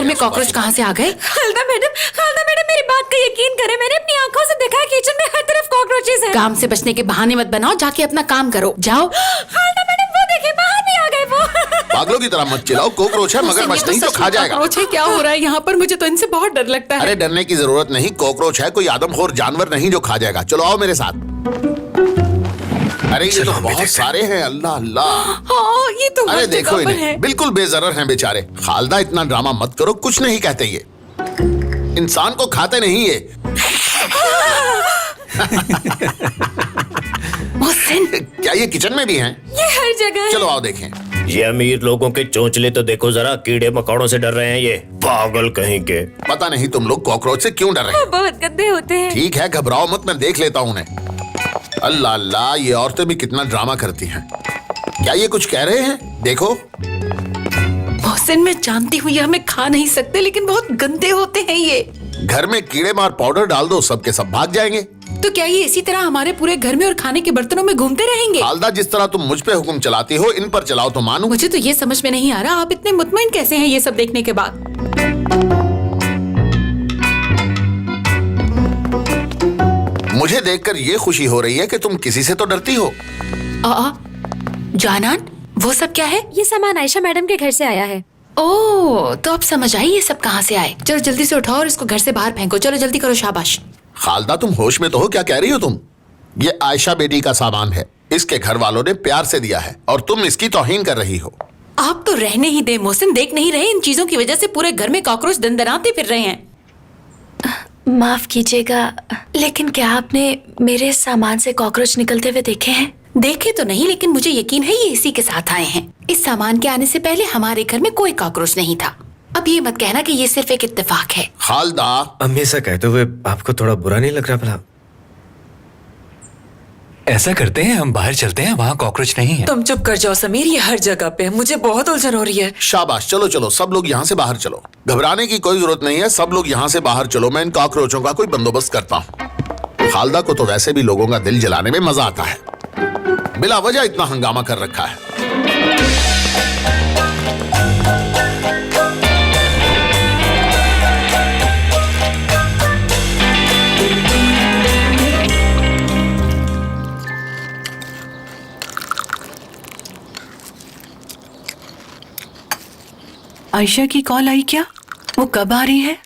में कॉकरोच कहाँ से आ गए? खालदा मैडम मेरी बात का यकीन करें, मैंने अपनी आंखों से देखा है किचन में हर तरफ कॉकरोचेस हैं। काम से बचने के बहाने मत बनाओ, जाके अपना काम करो, जाओ। खालदा मैडम वो देखिए बाहर भी आ गए वो। पागलों की तरह मत चिल्लाओ, कॉकरोच है मगर बच नहीं तो खा जाएगा। कॉकरोच है, क्या हो रहा है यहाँ पर? मुझे तो इनसे बहुत डर लगता है। अरे डरने की जरूरत नहीं, कॉकरोच है, कोई आदमखोर जानवर नहीं जो खा जाएगा। चलो आओ मेरे साथ। अरे ये तो बहुत सारे हैं, अल्लाह अल्लाह। हाँ, ये तो अरे हर देखो जगह पर इन्हें, है। बिल्कुल बेजरर हैं बेचारे। खालदा इतना ड्रामा मत करो, कुछ नहीं कहते ये, इंसान को खाते नहीं ये। मोहसिन, क्या ये किचन में भी हैं? ये हर जगह है। चलो आओ देखें। ये अमीर लोगों के चोंचले तो देखो जरा, कीड़े मकोड़ों से डर रहे हैं ये, पागल कहीं के। पता नहीं तुम लोग कॉकरोच से क्यों डर रहे वो हैं। बहुत गंदे होते हैं। ठीक है, घबराओ मत, मैं देख लेता हूँ उन्हें। अल्लाह अल्लाह, ये औरतें भी कितना ड्रामा करती हैं। क्या ये कुछ कह रहे हैं? देखो। मोहसिन, मैं जानती हूँ ये हमें खा नहीं सकते, लेकिन बहुत गंदे होते हैं ये। घर में कीड़े मार पाउडर डाल दो, सबके सब भाग जाएंगे। तो क्या ये इसी तरह हमारे पूरे घर में और खाने के बर्तनों में घूमते रहेंगे? खालदा, जिस तरह तुम मुझ पे हुक्म चलाती हो, इन पर चलाओ तो मानूं। मुझे तो ये समझ में नहीं आ रहा, आप इतने मुतमईन कैसे हैं ये सब देखने के बाद? मुझे देखकर ये खुशी हो रही है कि तुम किसी से तो डरती हो। जानान, वो सब क्या है? ये सामान आयशा मैडम के घर से आया है। ओह, तो अब समझ आई ये सब कहाँ से आए। चलो जल्दी से उठाओ और इसको घर से बाहर फेंको। चलो जल्दी करो, शाबाश। खालदा, तुम होश में तो हो? क्या कह रही हो तुम? ये आयशा बेटी का सामान है, इसके घर वालों ने प्यार से दिया है और तुम इसकी तौहीन कर रही हो। आप तो रहने ही दे मोहसिन, देख नहीं रहे इन चीजों की वजह से पूरे घर में कॉकरोच दंदनाते फिर रहे हैं। माफ कीजिएगा, लेकिन क्या आपने मेरे सामान से कॉकरोच निकलते हुए देखे हैं? देखे तो नहीं, लेकिन मुझे यकीन है ये इसी के साथ आए हैं। इस सामान के आने से पहले हमारे घर में कोई कॉकरोच नहीं था। अब ये मत कहना कि ये सिर्फ एक इत्तेफाक है। खालदा, अम्मी ऐसा कहते हुए आपको थोड़ा बुरा नहीं लग रहा भला? ऐसा करते हैं, हम बाहर चलते हैं, वहाँ कॉकरोच नहीं है। तुम चुप कर जाओ समीर, ये हर जगह पे है, मुझे बहुत उलझन हो रही है। शाबाश, चलो चलो, सब लोग यहाँ से बाहर चलो। घबराने की कोई जरूरत नहीं है, सब लोग यहाँ से बाहर चलो। मैं इन कॉकरोचों का कोई बंदोबस्त करता हूँ। खालदा को तो वैसे भी लोगों का दिल जलाने में मजा आता है, बिला वजह इतना हंगामा कर रखा है। आयशा की कॉल आई क्या? वो कब आ रही है?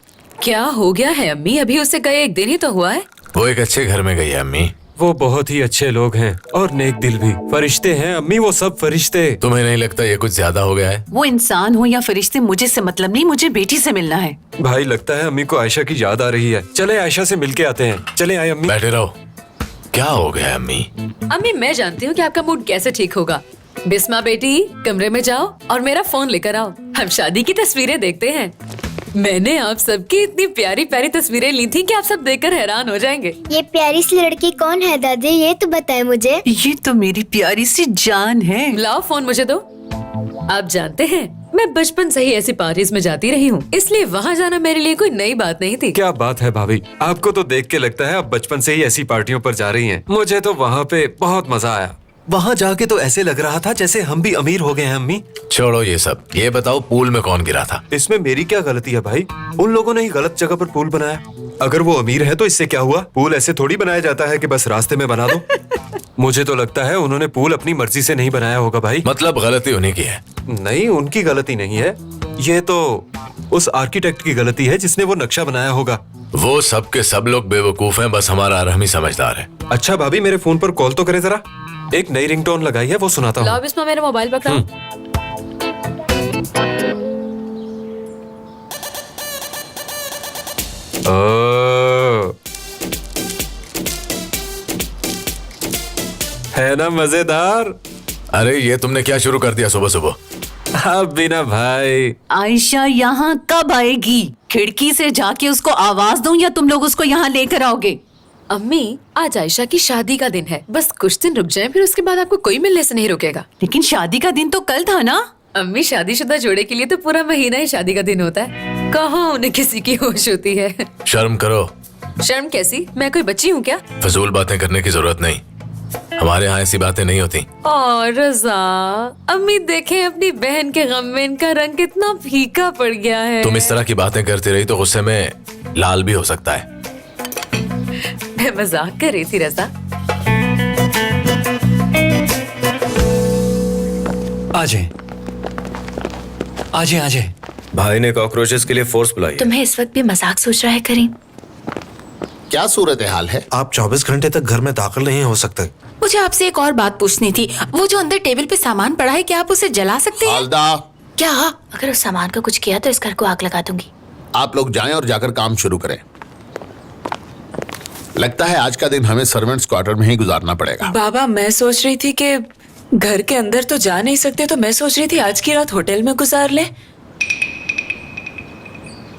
क्या हो गया है अम्मी? अभी उसे गए एक दिन ही तो हुआ है। वो एक अच्छे घर में गई है अम्मी। वो बहुत ही अच्छे लोग हैं और नेक दिल भी, फरिश्ते हैं अम्मी, वो सब फरिश्ते। तुम्हें नहीं लगता ये कुछ ज्यादा हो गया है? वो इंसान हो या फरिश्ते, मुझे से मतलब नहीं, मुझे बेटी से मिलना है। भाई लगता है अम्मी को आयशा की याद आ रही है। चले आयशा से मिलके आते हैं। चले आए अम्मी। बैठे रहो। क्या हो गया है अम्मी? अम्मी मैं जानती हूँ कि आपका मूड कैसे ठीक होगा। बिस्मा बेटी, कमरे में जाओ और मेरा फोन लेकर आओ, हम शादी की तस्वीरें देखते हैं। मैंने आप सबकी इतनी प्यारी प्यारी तस्वीरें ली थी कि आप सब देखकर हैरान हो जाएंगे। ये प्यारी सी लड़की कौन है दादी, ये तो बताए मुझे। ये तो मेरी प्यारी सी जान है। लाओ फोन मुझे दो। आप जानते हैं मैं बचपन से ही ऐसी पार्टीज में जाती रही हूँ, इसलिए वहाँ जाना मेरे लिए कोई नई बात नहीं थी। क्या बात है भाभी, आपको तो देख के लगता है आप बचपन से ही ऐसी पार्टियों पर जा रही हैं। मुझे तो वहाँ पे बहुत मजा आया। वहाँ जाके तो ऐसे लग रहा था जैसे हम भी अमीर हो गए हैं अम्मी। छोड़ो ये सब, ये बताओ पूल में कौन गिरा था? इसमें मेरी क्या गलती है भाई? उन लोगों ने ही गलत जगह पर पूल बनाया। अगर वो अमीर है तो इससे क्या हुआ? पूल ऐसे थोड़ी बनाया जाता है कि बस रास्ते में बना दो। मुझे तो लगता है उन्होंने पूल अपनी मर्जी से नहीं बनाया होगा भाई। मतलब गलती उन्हीं की है? नहीं, उनकी गलती नहीं है, ये तो उस आर्किटेक्ट की गलती है जिसने वो नक्शा बनाया होगा। वो सब के सब लोग बेवकूफ हैं, बस हमारा अरहमी समझदार है। अच्छा भाभी, मेरे फोन पर कॉल तो करें जरा। एक नई रिंगटोन लगाई है, वो सुनाता हूँ। लाओ बिस्मा मेरा मोबाइल पकड़ाओ। है ना मजेदार? अरे ये तुमने क्या शुरू कर दिया सुबह सुबह? अब भी ना भाई। आयशा यहाँ कब आएगी? खिड़की से जाके उसको आवाज दूं या तुम लोग उसको यहाँ लेकर आओगे? अम्मी, आज आयशा की शादी का दिन है, बस कुछ दिन रुक जाएं, फिर उसके बाद आपको कोई मिलने से नहीं रुकेगा। लेकिन शादी का दिन तो कल था ना? अम्मी, शादीशुदा जोड़े के लिए तो पूरा महीना ही शादी का दिन होता है, कहाँ उन्हें किसी की होश होती है। शर्म करो। शर्म कैसी? मैं कोई बच्ची हूँ क्या? फजूल बातें करने की जरूरत नहीं। हमारे यहाँ ऐसी बातें नहीं होती। और रजा, अम्मी देखें अपनी बहन के गम में इनका रंग कितना फीका पड़ गया है। तुम इस तरह की बातें करती रही तो गुस्से में लाल भी हो सकता है। मैं मजाक कर रही थी रजा। आजे भाई ने कॉकरोचेस के लिए फोर्स बुलाई है। तुम्हें इस वक्त भी मजाक सोच रहा है करीम? क्या सूरत हाल है? आप 24 घंटे तक घर में दाखिल नहीं हो सकते। मुझे आपसे एक और बात पूछनी थी। वो जो अंदर टेबल पे सामान पड़ा है, क्या आप उसे जला सकते हैं? खालदा, क्या? अगर उस सामान को कुछ किया तो इस घर को आग लगा दूंगी। आप लोग जाएं और जाकर काम शुरू करें। लगता है आज का दिन हमें सर्वेंट्स क्वार्टर में ही गुजारना पड़ेगा। बाबा, मैं सोच रही थी कि घर के अंदर तो जा नहीं सकते, तो मैं सोच रही थी आज की रात होटल में गुजार ले।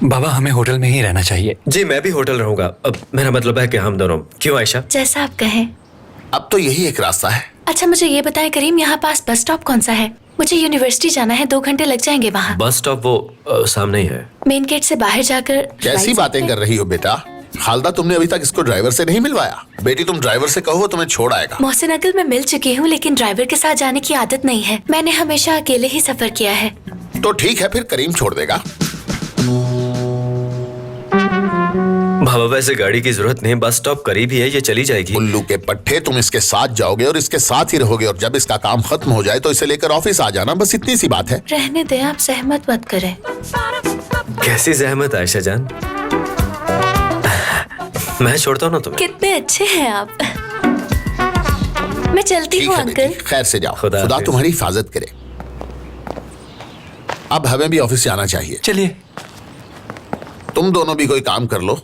बाबा, हमें होटल में ही रहना चाहिए। जी मैं भी होटल रहूंगा। अब मेरा मतलब है कि हम दोनों। क्यों आयशा? जैसा आप कहें। अब तो यही एक रास्ता है। अच्छा मुझे ये बताएं करीम, यहाँ पास बस स्टॉप कौन सा है? मुझे यूनिवर्सिटी जाना है, 2 घंटे लग जाएंगे वहाँ। बस स्टॉप वो सामने ही है। मेन गेट से बाहर जाकर कैसी बातें कर रही हो बेटा? खालदा, तुमने अभी तक इसको ड्राइवर से नहीं मिलवाया? बेटी, तुम ड्राइवर से कहो, तुम्हें छोड़ आएगा। मोहसिन अंकल, मैं मिल चुकी हूँ, लेकिन ड्राइवर के साथ जाने की आदत नहीं है। मैंने हमेशा अकेले ही सफर किया है। तो ठीक है, फिर करीम छोड़ देगा। बाबा वैसे गाड़ी की जरूरत नहीं, बस स्टॉप करीब ही है, ये चली जाएगी। उल्लू के पट्टे, तुम इसके साथ जाओगे और इसके साथ ही रहोगे, और जब इसका काम खत्म हो जाए तो इसे लेकर ऑफिस आ जाना। बस इतनी सी बात है। रहने दें, आप सहमत मत करें। कैसी जहमत आयशा जान? मैं छोड़ता हूँ ना तुम्हें। कितने अच्छे हैं आप। मैं चलती ठीक हूँ है अंकल। बेटी, खैर से जाओ। खुदा खुदा हाफिज। तुम्हारी हिफाजत करे। अब हमें भी ऑफिस जाना चाहिए। चलिए। तुम दोनों भी कोई काम कर लो।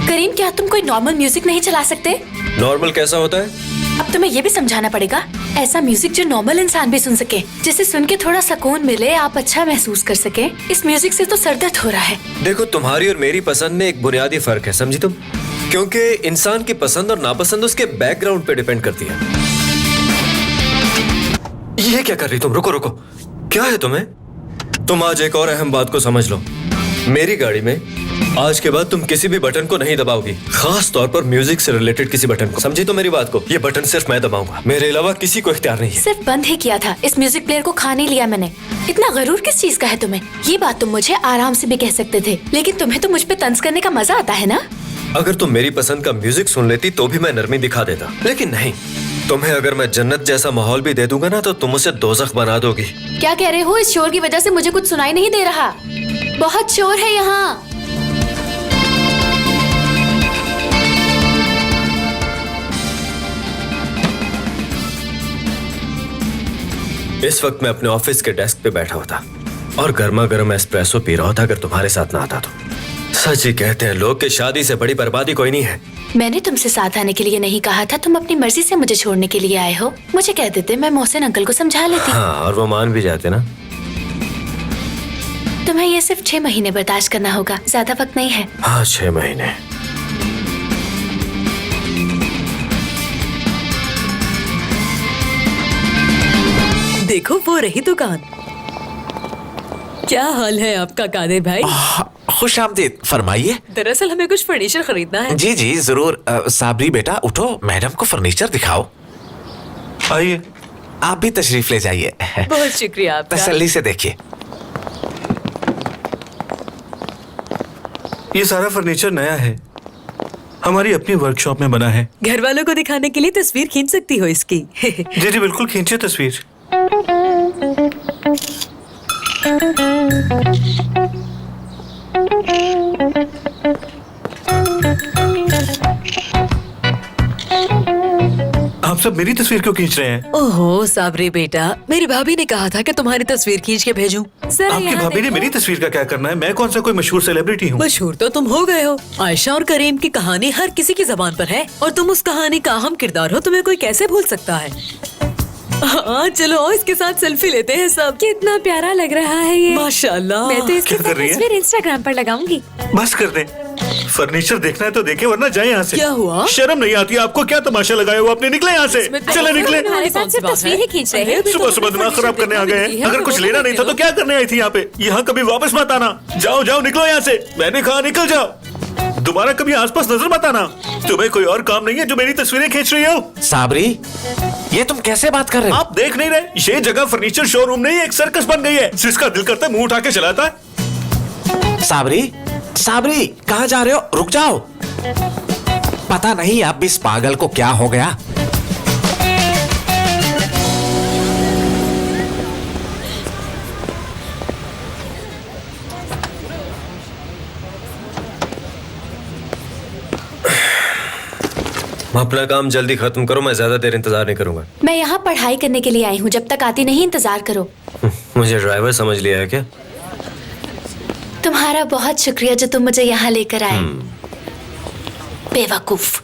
करीम, क्या तुम कोई नॉर्मल म्यूजिक नहीं चला सकते? नॉर्मल कैसा होता है? अब तुम्हें ये भी समझाना पड़ेगा। ऐसा म्यूजिक जो नॉर्मल इंसान भी सुन सके, जिसे सुन के थोड़ा सुकून मिले, आप अच्छा महसूस कर सके। इस म्यूजिक से तो सरदर्द हो रहा है। देखो, तुम्हारी और मेरी पसंद में एक बुनियादी फर्क है, समझी तुम? क्योंकि इंसान की पसंद और नापसंद उसके बैकग्राउंड पे डिपेंड करती है। ये क्या कर रही तुम? रुको रुको, क्या है तुम्हें? तुम आज एक और अहम बात को समझ लो। मेरी गाड़ी में आज के बाद तुम किसी भी बटन को नहीं दबाओगी, खास तौर पर म्यूजिक से रिलेटेड किसी बटन को। समझी तो मेरी बात को? ये बटन सिर्फ मैं दबाऊंगा, मेरे अलावा किसी को इख्तियार नहीं है। सिर्फ बंद ही किया था, इस म्यूजिक प्लेयर को खा नहीं लिया मैंने। इतना गरूर किस चीज का है तुम्हें? ये बात तुम मुझे आराम से भी कह सकते थे, लेकिन तुम्हें तो मुझ पे तंज करने का मजा आता है ना। अगर तुम मेरी पसंद का म्यूजिक सुन लेती तो भी मैं नरमी दिखा देता, लेकिन नहीं। तुम्हें अगर मैं जन्नत जैसा माहौल भी दे दूंगा ना, तो तुम उसे दोज़ख बना दोगी। क्या कह रहे हो? इस शोर की वजह से मुझे कुछ सुनाई नहीं दे रहा। बहुत शोर है यहाँ। इस वक्त मैं अपने ऑफिस के डेस्क पे बैठा होता और गर्मा गर्म एस्प्रेसो पी रहा होता अगर तुम्हारे साथ ना आता तो। सच ही कहते हैं लोग कि शादी से बड़ी बर्बादी कोई नहीं है। मैंने तुमसे साथ आने के लिए नहीं कहा था, तुम अपनी मर्जी से मुझे छोड़ने के लिए आए हो। मुझे कह देते, मैं मोहसिन अंकल को समझा लेती। हाँ, और वो मान भी जाते ना। तुम्हें ये सिर्फ 6 महीने बर्दाश्त करना होगा, ज्यादा वक्त नहीं है। हाँ, 6 महीने। देखो वो रही दुकान। क्या हाल है आपका कादिर भाई? खुश आमदीद, फरमाइए। दरअसल हमें कुछ फर्नीचर खरीदना है। जी जी जरूर। साबरी बेटा उठो, मैडम को फर्नीचर दिखाओ। आइए। आप भी तशरीफ ले जाइए। बहुत शुक्रिया आपका। तसल्ली से देखिए। ये सारा फर्नीचर नया है, हमारी अपनी वर्कशॉप में बना है। घर वालों को दिखाने के लिए तस्वीर खींच सकती हो इसकी। जी जी बिल्कुल, खींचिए तस्वीर। आप सब मेरी तस्वीर क्यों खींच रहे हैं? ओहो साबरी बेटा, मेरी भाभी ने कहा था कि तुम्हारी तस्वीर खींच के भेजूं। आपकी भाभी ने मेरी तस्वीर का क्या करना है? मैं कौन सा कोई मशहूर सेलिब्रिटी हूँ? मशहूर तो तुम हो गए हो। आयशा और करीम की कहानी हर किसी की जबान पर है और तुम उस कहानी का अहम किरदार हो। तुम्हें कोई कैसे भूल सकता है? हाँ चलो इसके साथ सेल्फी लेते हैं सब। कितना प्यारा लग रहा है ये। माशाल्लाह। मैं तो इसके साथ तस्वीर इंस्टाग्राम पर लगाऊंगी। बस कर दे। फर्नीचर देखना है तो देखे, वरना जाए यहाँ से। क्या हुआ? शर्म नहीं आती आपको? क्या तमाशा लगाया हुआ आपने? निकले यहाँ से, चले निकले। हमारे साथ सिर्फ तस्वीरें खींच रहे हैं। सुबह सुबह दिमाग खराब करने आ गए हैं। अगर कुछ लेना नहीं था तो क्या करने आई थी यहाँ पे? यहाँ कभी वापस मत आना। जाओ जाओ, निकलो यहाँ से। मैंने कहा निकल जाओ, दोबारा कभी आसपास नजर मत आना। तुम्हें कोई और काम नहीं है जो मेरी तस्वीरें खींच रही हो? साबरी, ये तुम कैसे बात कर रहे हो? आप देख नहीं रहे? ये जगह फर्नीचर शोरूम नहीं, एक सर्कस बन गई है। जिसका दिल करता है मुंह उठा के चलाता है। साबरी, साबरी, कहाँ जा रहे हो? रुक जाओ। पता नहीं अब इस पागल को क्या हो गया। अपना काम जल्दी खत्म करो, मैं ज्यादा देर इंतजार नहीं करूंगा। मैं यहाँ पढ़ाई करने के लिए आई हूँ, जब तक आती नहीं इंतजार करो। मुझे ड्राइवर समझ लिया है क्या? तुम्हारा बहुत शुक्रिया जो तुम मुझे यहाँ लेकर आए। बेवकूफ।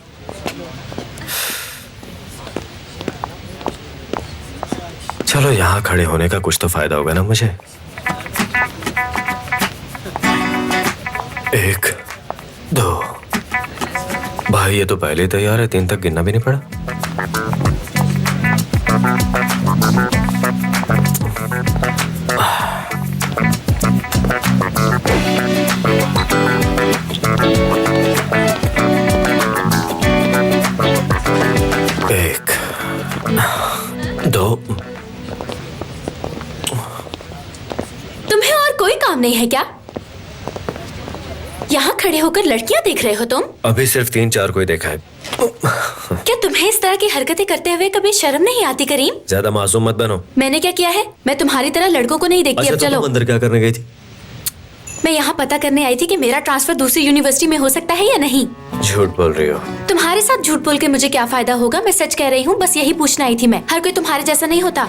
चलो, यहाँ खड़े होने का कुछ तो फायदा होगा ना मुझे। 1 2। भाई ये तो पहले ही तैयार है, 3 तक गिनना भी नहीं पड़ा। एक, 2। तुम्हें और कोई काम नहीं है क्या? यहाँ खड़े होकर लड़कियाँ देख रहे हो तुम? अभी सिर्फ 3-4 को ही देखा है। क्या तुम्हें इस तरह की हरकतें करते हुए कभी शर्म नहीं आती करीम? ज्यादा मासूम मत बनो। मैंने क्या किया है? मैं तुम्हारी तरह लड़कों को नहीं देखती। अच्छा, अब तो चलो। तुम अंदर क्या करने गई थी? मैं यहाँ पता करने आई थी कि मेरा ट्रांसफर दूसरी यूनिवर्सिटी में हो सकता है या नहीं। झूठ बोल रही हो। तुम्हारे साथ झूठ बोल के मुझे क्या फायदा होगा? मैं सच कह रही हूँ, बस यही पूछना आई थी मैं। हर कोई तुम्हारे जैसा नहीं होता।